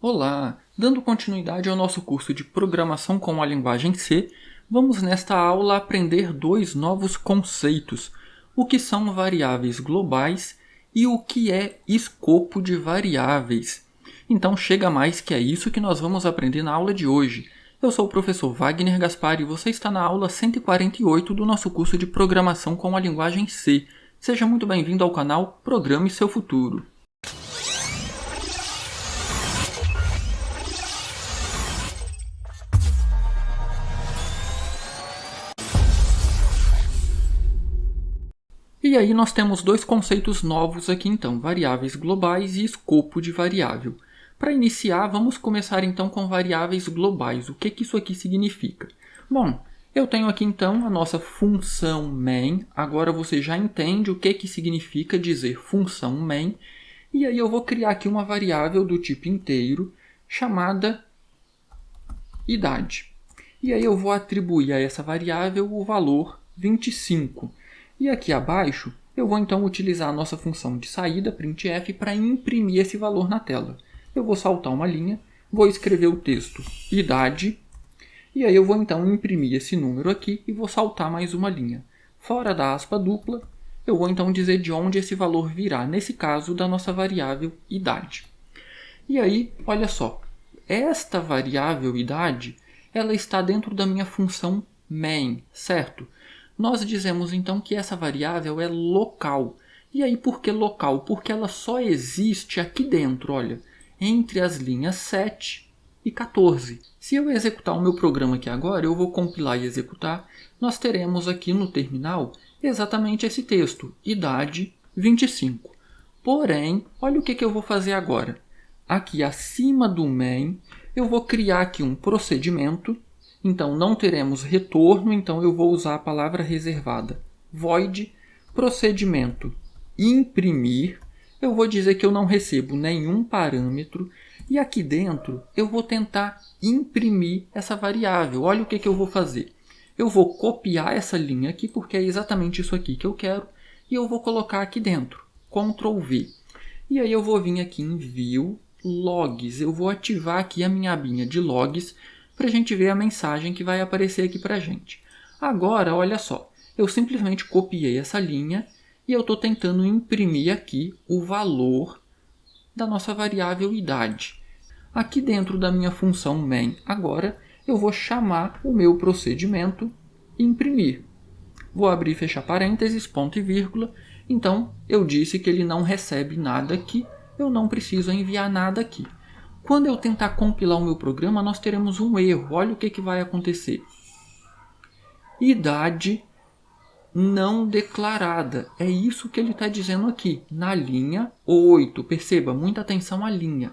Olá! Dando continuidade ao nosso curso de Programação com a linguagem C, vamos nesta aula aprender dois novos conceitos, o que são variáveis globais e o que é escopo de variáveis. Então chega mais que é isso que nós vamos aprender na aula de hoje. Eu sou o professor Wagner Gaspar e você está na aula 148 do nosso curso de Programação com a linguagem C. Seja muito bem-vindo ao canal Programe Seu Futuro. E aí nós temos dois conceitos novos aqui então, variáveis globais e escopo de variável. Para iniciar, vamos começar então com variáveis globais. O que isso aqui significa? Bom, eu tenho aqui então a nossa função main. Agora você já entende o que significa dizer função main. E aí eu vou criar aqui uma variável do tipo inteiro chamada idade. E aí eu vou atribuir a essa variável o valor 25. E aqui abaixo, eu vou então utilizar a nossa função de saída, printf, para imprimir esse valor na tela. Eu vou saltar uma linha, vou escrever o texto idade, e aí eu vou então imprimir esse número aqui e vou saltar mais uma linha. Fora da aspa dupla, eu vou então dizer de onde esse valor virá, nesse caso da nossa variável idade. E aí, olha só, esta variável idade, ela está dentro da minha função main, certo? Nós dizemos então que essa variável é local. E aí por que local? Porque ela só existe aqui dentro, olha, entre as linhas 7 e 14. Se eu executar o meu programa aqui agora, eu vou compilar e executar, nós teremos aqui no terminal exatamente esse texto, idade 25. Porém, olha o que eu vou fazer agora. Aqui acima do main, eu vou criar aqui um procedimento. Então, não teremos retorno, então eu vou usar a palavra reservada. Void, procedimento, imprimir. Eu vou dizer que eu não recebo nenhum parâmetro. E aqui dentro, eu vou tentar imprimir essa variável. Olha o que eu vou fazer. Eu vou copiar essa linha aqui, porque é exatamente isso aqui que eu quero. E eu vou colocar aqui dentro. Ctrl V. E aí eu vou vir aqui em View, Logs. Eu vou ativar aqui a minha abinha de logs, para a gente ver a mensagem que vai aparecer aqui para a gente. Agora, olha só, eu simplesmente copiei essa linha e eu estou tentando imprimir aqui o valor da nossa variável idade. Aqui dentro da minha função main, agora, eu vou chamar o meu procedimento imprimir. Vou abrir e fechar parênteses, ponto e vírgula. Então, eu disse que ele não recebe nada aqui, eu não preciso enviar nada aqui. Quando eu tentar compilar o meu programa, nós teremos um erro. Olha o que vai acontecer. Idade não declarada. É isso que ele está dizendo aqui, na linha 8. Perceba, muita atenção à linha.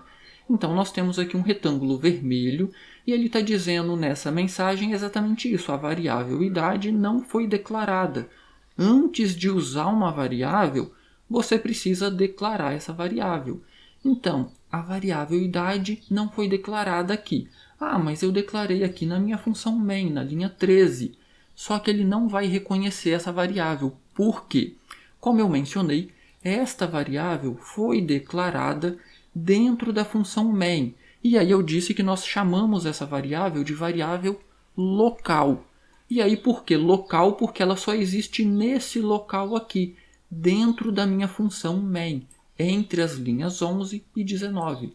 Então, nós temos aqui um retângulo vermelho e ele está dizendo nessa mensagem exatamente isso. A variável idade não foi declarada. Antes de usar uma variável, você precisa declarar essa variável. Então, a variável idade não foi declarada aqui. Ah, mas eu declarei aqui na minha função main, na linha 13. Só que ele não vai reconhecer essa variável. Por quê? Como eu mencionei, esta variável foi declarada dentro da função main. E aí eu disse que nós chamamos essa variável de variável local. E aí por que local? Porque ela só existe nesse local aqui, dentro da minha função main, entre as linhas 11 e 19.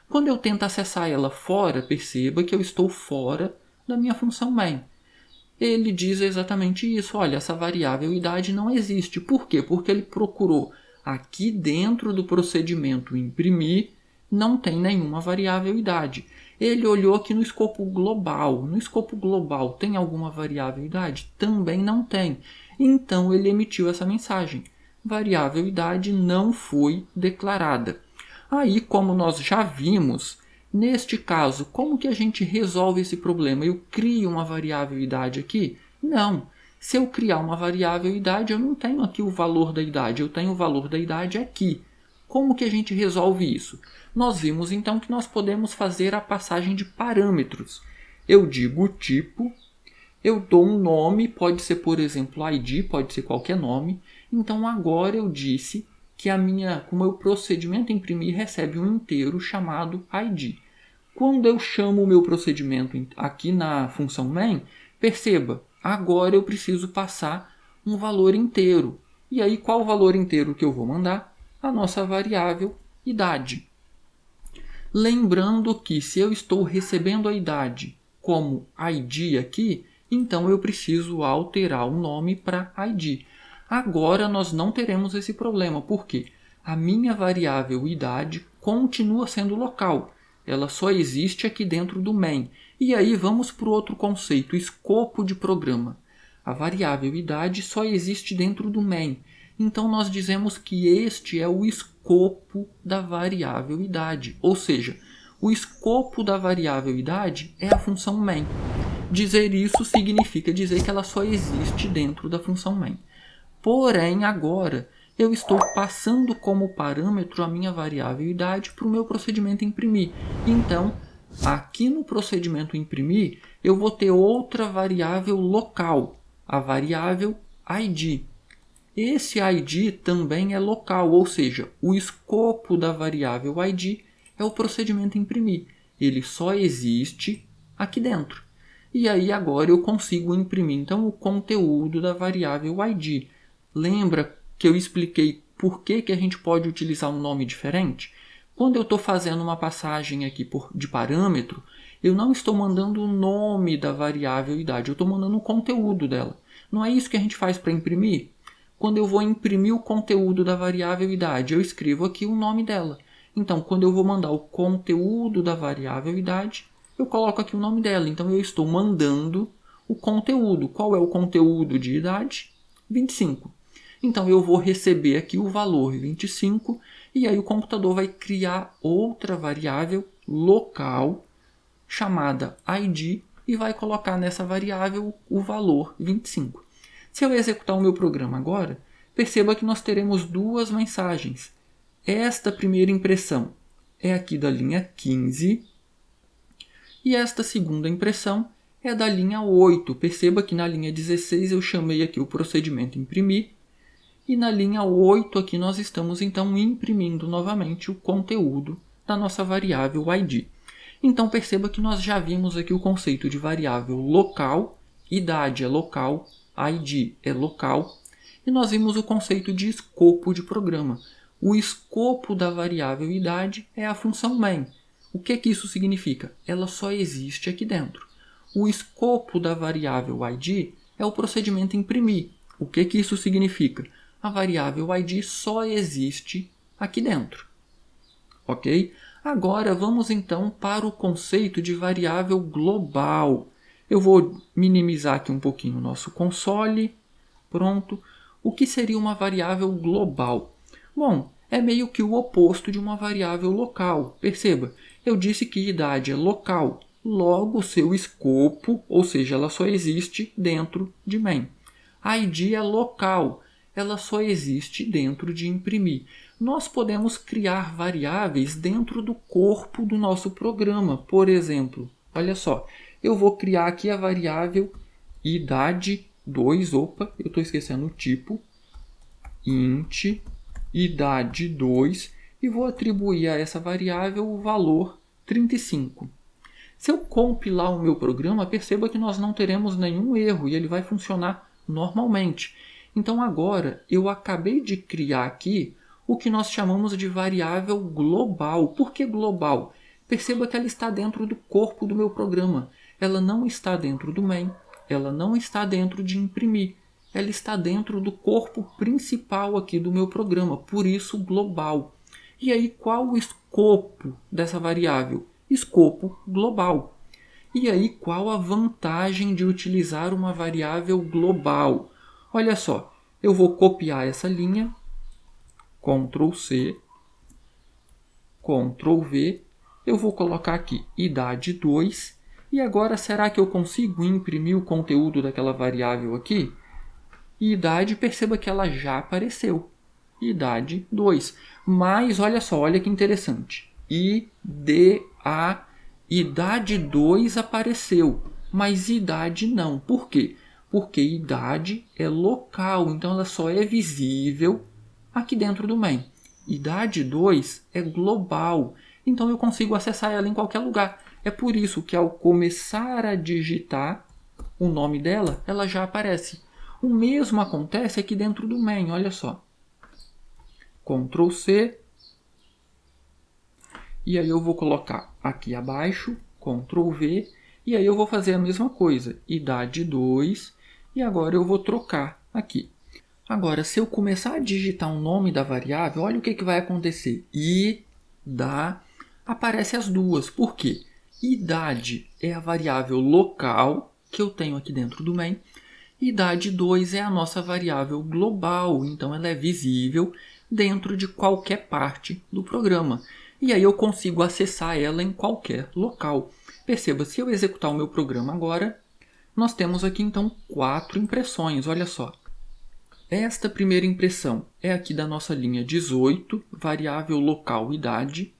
Quando eu tento acessar ela fora, perceba que eu estou fora da minha função main. Ele diz exatamente isso. Olha, essa variável idade não existe. Por quê? Porque ele procurou aqui dentro do procedimento imprimir, não tem nenhuma variável idade. Ele olhou aqui no escopo global. No escopo global tem alguma variável idade? Também não tem. Então ele emitiu essa mensagem. Variável idade não foi declarada. Aí, como nós já vimos, neste caso, como que a gente resolve esse problema? Eu crio uma variável idade aqui? Não. Se eu criar uma variável idade, eu não tenho aqui o valor da idade, eu tenho o valor da idade aqui. Como que a gente resolve isso? Nós vimos então que nós podemos fazer a passagem de parâmetros. Eu digo o tipo, eu dou um nome, pode ser por exemplo ID, pode ser qualquer nome. Então agora eu disse que o meu procedimento imprimir recebe um inteiro chamado ID. Quando eu chamo o meu procedimento aqui na função main, perceba, agora eu preciso passar um valor inteiro. E aí, qual o valor inteiro que eu vou mandar? A nossa variável idade. Lembrando que se eu estou recebendo a idade como ID aqui, então eu preciso alterar o nome para ID. Agora nós não teremos esse problema, porque a minha variável idade continua sendo local. Ela só existe aqui dentro do main. E aí vamos para o outro conceito, escopo de programa. A variável idade só existe dentro do main. Então nós dizemos que este é o escopo da variável idade. Ou seja, o escopo da variável idade é a função main. Dizer isso significa dizer que ela só existe dentro da função main. Porém, agora eu estou passando como parâmetro a minha variável idade para o meu procedimento imprimir. Então, aqui no procedimento imprimir, eu vou ter outra variável local, a variável ID. Esse ID também é local, ou seja, o escopo da variável ID é o procedimento imprimir. Ele só existe aqui dentro. E aí agora eu consigo imprimir então o conteúdo da variável ID. Lembra que eu expliquei por que a gente pode utilizar um nome diferente? Quando eu estou fazendo uma passagem aqui de parâmetro, eu não estou mandando o nome da variável idade, eu estou mandando o conteúdo dela. Não é isso que a gente faz para imprimir? Quando eu vou imprimir o conteúdo da variável idade, eu escrevo aqui o nome dela. Então, quando eu vou mandar o conteúdo da variável idade, eu coloco aqui o nome dela. Então, eu estou mandando o conteúdo. Qual é o conteúdo de idade? 25. Então, eu vou receber aqui o valor 25 e aí o computador vai criar outra variável local chamada ID e vai colocar nessa variável o valor 25. Se eu executar o meu programa agora, perceba que nós teremos duas mensagens. Esta primeira impressão é aqui da linha 15 e esta segunda impressão é da linha 8. Perceba que na linha 16 eu chamei aqui o procedimento imprimir e na linha 8 aqui nós estamos então imprimindo novamente o conteúdo da nossa variável ID. Então perceba que nós já vimos aqui o conceito de variável local, idade é local, ID é local, e nós vimos o conceito de escopo de programa. O escopo da variável idade é a função main. O que isso significa? Ela só existe aqui dentro. O escopo da variável ID é o procedimento imprimir. O que isso significa? A variável ID só existe aqui dentro. Ok? Agora vamos então para o conceito de variável global. Eu vou minimizar aqui um pouquinho o nosso console. Pronto. O que seria uma variável global? Bom, é meio que o oposto de uma variável local. Perceba, eu disse que idade é local. Logo, seu escopo, ou seja, ela só existe dentro de main. ID é local. Ela só existe dentro de imprimir. Nós podemos criar variáveis dentro do corpo do nosso programa. Por exemplo, olha só, eu vou criar aqui a variável idade2, eu estou esquecendo o tipo, int idade2, e vou atribuir a essa variável o valor 35. Se eu compilar o meu programa, perceba que nós não teremos nenhum erro e ele vai funcionar normalmente. Então agora eu acabei de criar aqui o que nós chamamos de variável global. Por que global? Perceba que ela está dentro do corpo do meu programa. Ela não está dentro do main, ela não está dentro de imprimir. Ela está dentro do corpo principal aqui do meu programa, por isso global. E aí qual o escopo dessa variável? Escopo global. E aí qual a vantagem de utilizar uma variável global? Olha só, eu vou copiar essa linha, Ctrl C, Ctrl V, eu vou colocar aqui idade2, e agora será que eu consigo imprimir o conteúdo daquela variável aqui? Idade, perceba que ela já apareceu, idade2, mas olha só, olha que interessante, idade2 apareceu, mas idade não, por quê? Porque idade é local, então ela só é visível aqui dentro do main. Idade2 é global, então eu consigo acessar ela em qualquer lugar. É por isso que ao começar a digitar o nome dela, ela já aparece. O mesmo acontece aqui dentro do main, olha só. Ctrl C. E aí eu vou colocar aqui abaixo, Ctrl V. E aí eu vou fazer a mesma coisa, idade 2. E agora eu vou trocar aqui. Agora, se eu começar a digitar o nome da variável, olha o que vai acontecer. Aparece as duas. Por quê? Idade é a variável local que eu tenho aqui dentro do main. Idade 2 é a nossa variável global, então ela é visível dentro de qualquer parte do programa. E aí eu consigo acessar ela em qualquer local. Perceba, se eu executar o meu programa agora, nós temos aqui então 4 impressões, olha só. Esta primeira impressão é aqui da nossa linha 18, variável local idade.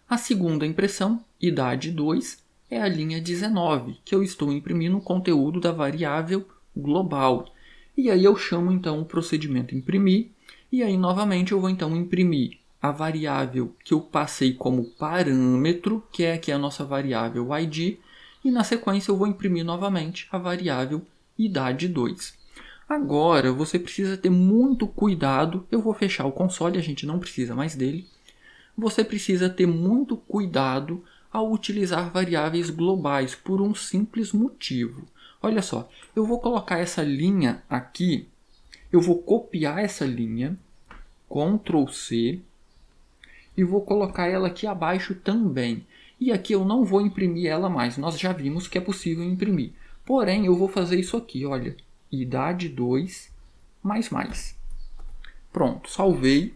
A segunda impressão, idade 2, é a linha 19, que eu estou imprimindo o conteúdo da variável global. E aí eu chamo então o procedimento imprimir, e aí novamente eu vou então imprimir a variável que eu passei como parâmetro, que é aqui a nossa variável id, e na sequência eu vou imprimir novamente a variável idade 2. Agora você precisa ter muito cuidado, eu vou fechar o console, a gente não precisa mais dele. Você precisa ter muito cuidado ao utilizar variáveis globais por um simples motivo. Olha só, eu vou colocar essa linha aqui, eu vou copiar essa linha, Ctrl C, e vou colocar ela aqui abaixo também. E aqui eu não vou imprimir ela mais, nós já vimos que é possível imprimir. Porém, eu vou fazer isso aqui, olha, idade 2, mais. Pronto, salvei.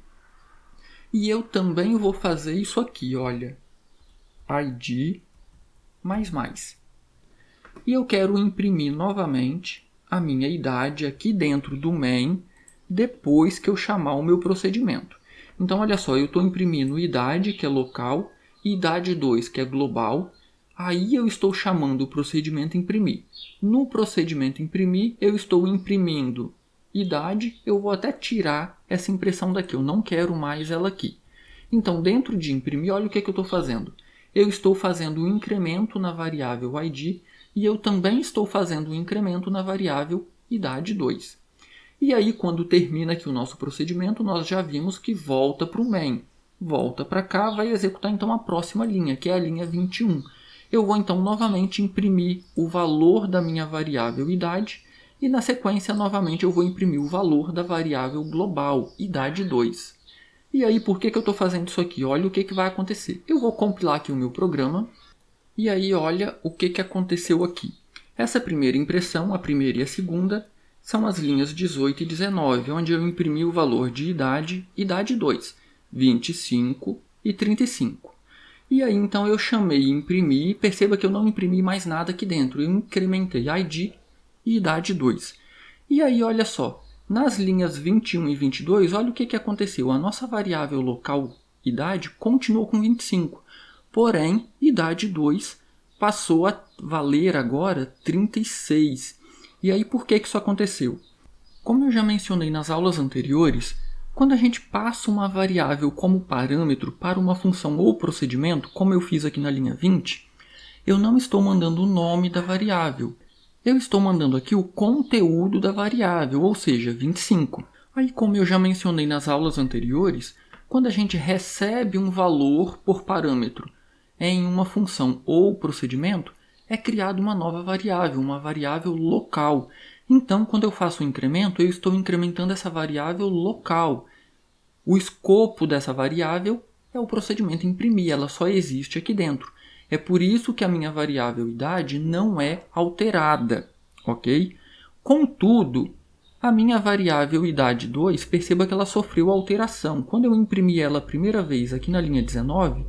E eu também vou fazer isso aqui, olha, id, mais. E eu quero imprimir novamente a minha idade aqui dentro do main, depois que eu chamar o meu procedimento. Então, olha só, eu estou imprimindo idade, que é local, e idade 2, que é global. Aí eu estou chamando o procedimento imprimir. No procedimento imprimir, eu estou imprimindo idade, eu vou até tirar essa impressão daqui, eu não quero mais ela aqui. Então, dentro de imprimir, olha o que eu estou fazendo. Eu estou fazendo um incremento na variável id e eu também estou fazendo um incremento na variável idade 2. E aí, quando termina aqui o nosso procedimento, nós já vimos que volta para o main. Volta para cá, vai executar então a próxima linha, que é a linha 21. Eu vou então novamente imprimir o valor da minha variável idade e na sequência novamente eu vou imprimir o valor da variável global, idade 2. E aí por que eu estou fazendo isso aqui? Olha o que vai acontecer. Eu vou compilar aqui o meu programa e aí olha o que aconteceu aqui. Essa primeira impressão, a primeira e a segunda, são as linhas 18 e 19, onde eu imprimi o valor de idade 2, 25 e 35. E aí então eu chamei imprimir, perceba que eu não imprimi mais nada aqui dentro, eu incrementei id e idade 2. E aí olha só, nas linhas 21 e 22, olha o que aconteceu, a nossa variável local idade continuou com 25, porém idade 2 passou a valer agora 36. E aí por que isso aconteceu? Como eu já mencionei nas aulas anteriores, quando a gente passa uma variável como parâmetro para uma função ou procedimento, como eu fiz aqui na linha 20, eu não estou mandando o nome da variável. Eu estou mandando aqui o conteúdo da variável, ou seja, 25. Aí, como eu já mencionei nas aulas anteriores, quando a gente recebe um valor por parâmetro em uma função ou procedimento, é criada uma nova variável, uma variável local. Então, quando eu faço um incremento, eu estou incrementando essa variável local. O escopo dessa variável é o procedimento imprimir, ela só existe aqui dentro. É por isso que a minha variável idade não é alterada, ok? Contudo, a minha variável idade 2, perceba que ela sofreu alteração. Quando eu imprimi ela a primeira vez aqui na linha 19,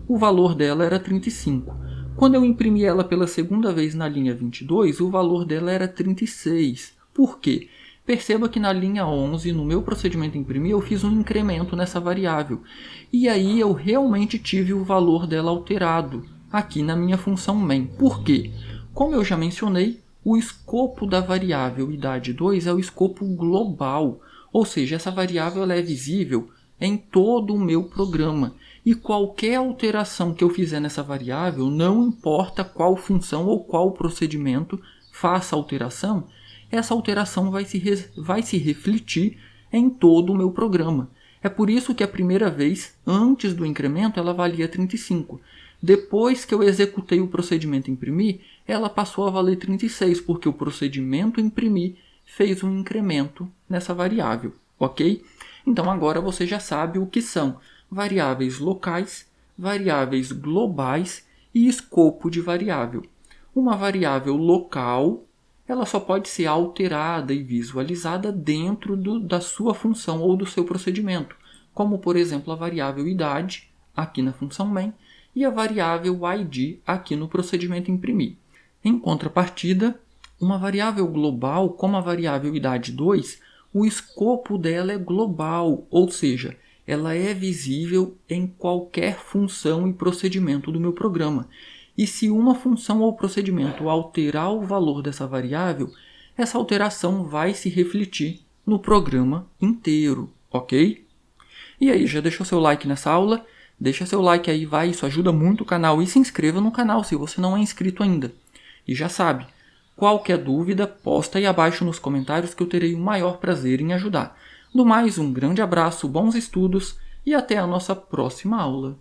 o valor dela era 35. Quando eu imprimi ela pela segunda vez na linha 22, o valor dela era 36. Por quê? Perceba que na linha 11, no meu procedimento imprimir, eu fiz um incremento nessa variável. E aí eu realmente tive o valor dela alterado aqui na minha função main. Por quê? Como eu já mencionei, o escopo da variável idade 2 é o escopo global. Ou seja, essa variável ela é visível em todo o meu programa. e qualquer alteração que eu fizer nessa variável, não importa qual função ou qual procedimento faça alteração, essa alteração vai se refletir em todo o meu programa. É por isso que a primeira vez, antes do incremento, ela valia 35. Depois que eu executei o procedimento imprimir, ela passou a valer 36, porque o procedimento imprimir fez um incremento nessa variável, ok? Então agora você já sabe o que são variáveis locais, variáveis globais e escopo de variável. Uma variável local, ela só pode ser alterada e visualizada dentro da sua função ou do seu procedimento, como por exemplo a variável idade, aqui na função main, e a variável id aqui no procedimento imprimir. Em contrapartida, uma variável global, como a variável idade2, o escopo dela é global, ou seja, ela é visível em qualquer função e procedimento do meu programa. E se uma função ou procedimento alterar o valor dessa variável, essa alteração vai se refletir no programa inteiro, ok? E aí, já deixou seu like nessa aula? Deixa seu like aí, vai, isso ajuda muito o canal. E se inscreva no canal se você não é inscrito ainda. E já sabe, qualquer dúvida, posta aí abaixo nos comentários que eu terei o maior prazer em ajudar. No mais, um grande abraço, bons estudos e até a nossa próxima aula.